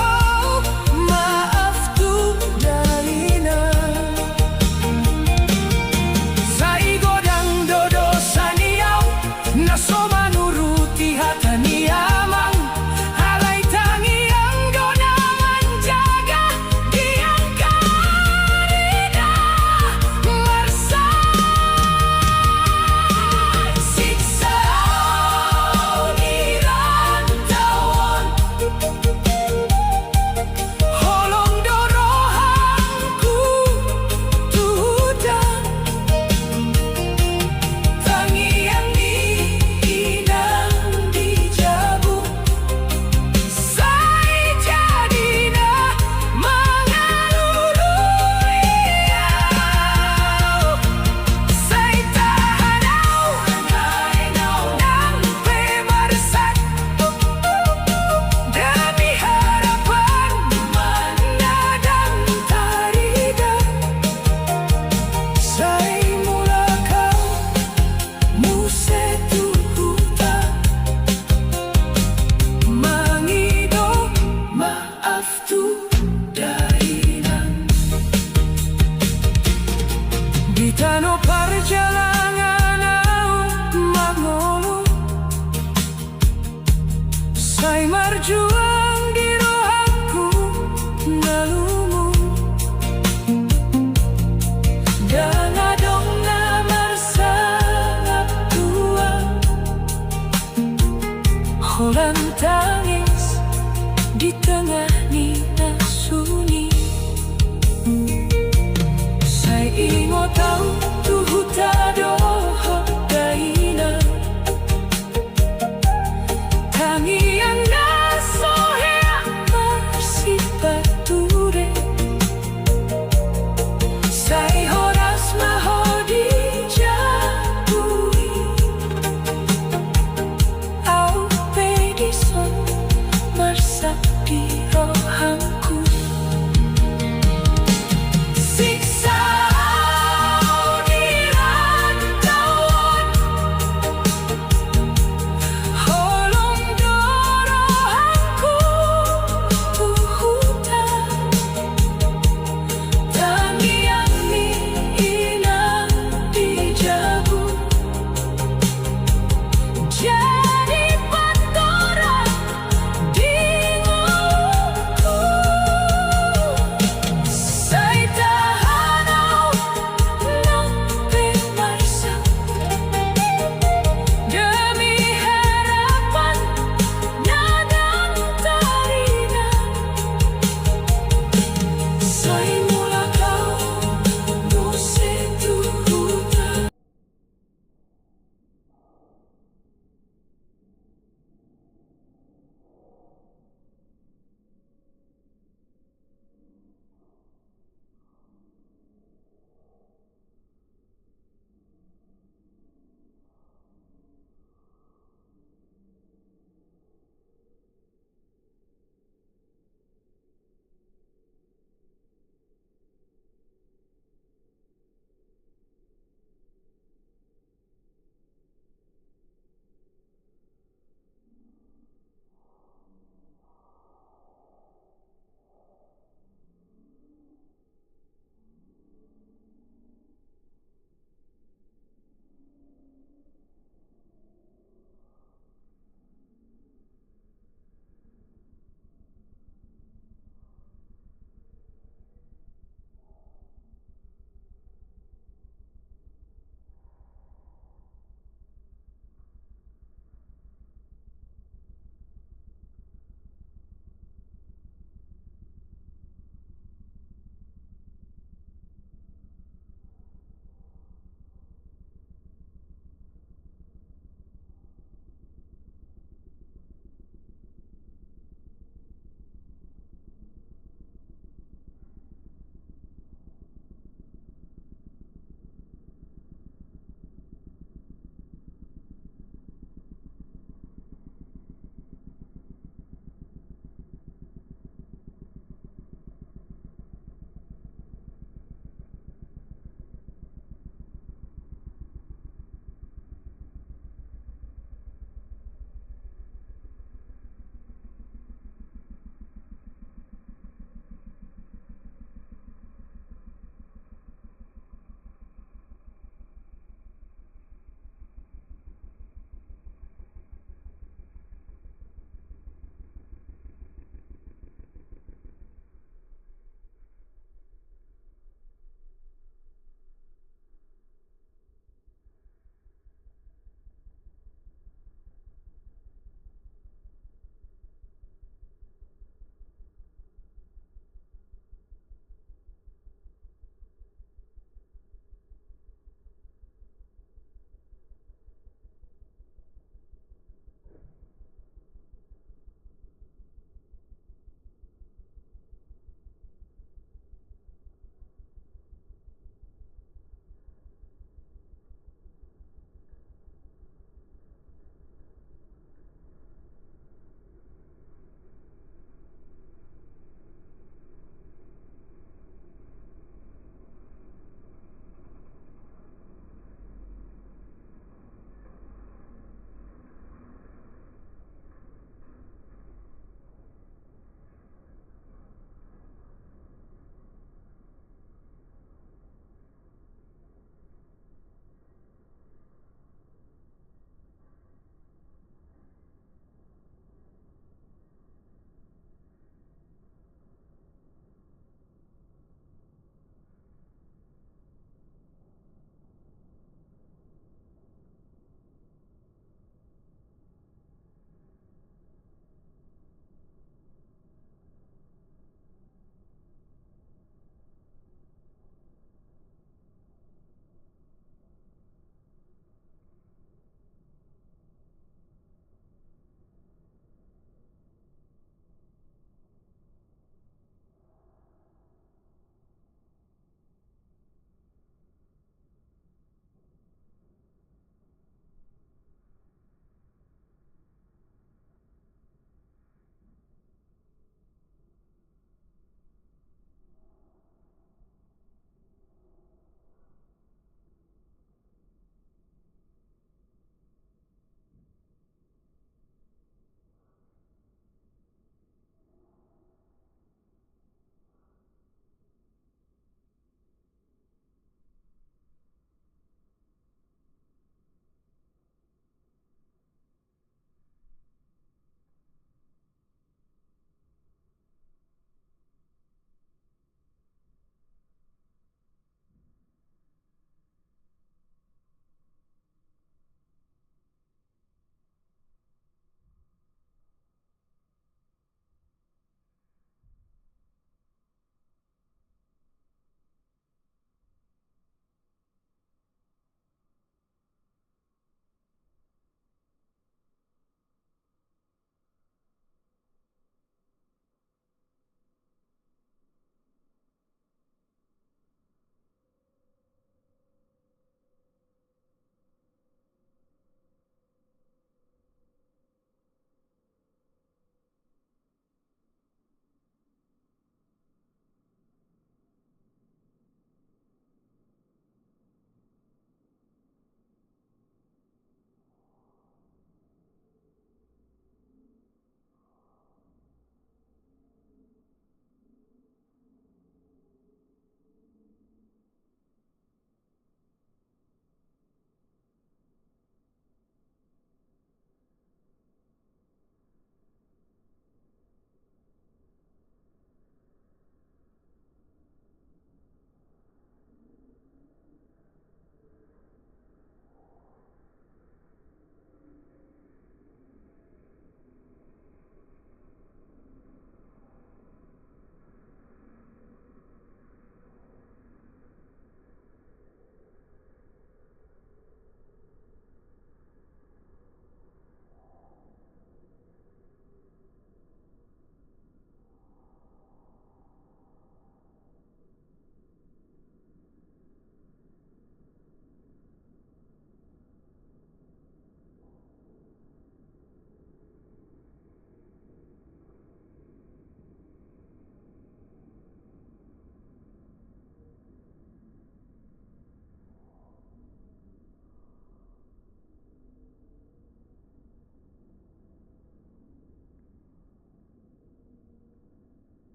tengah nina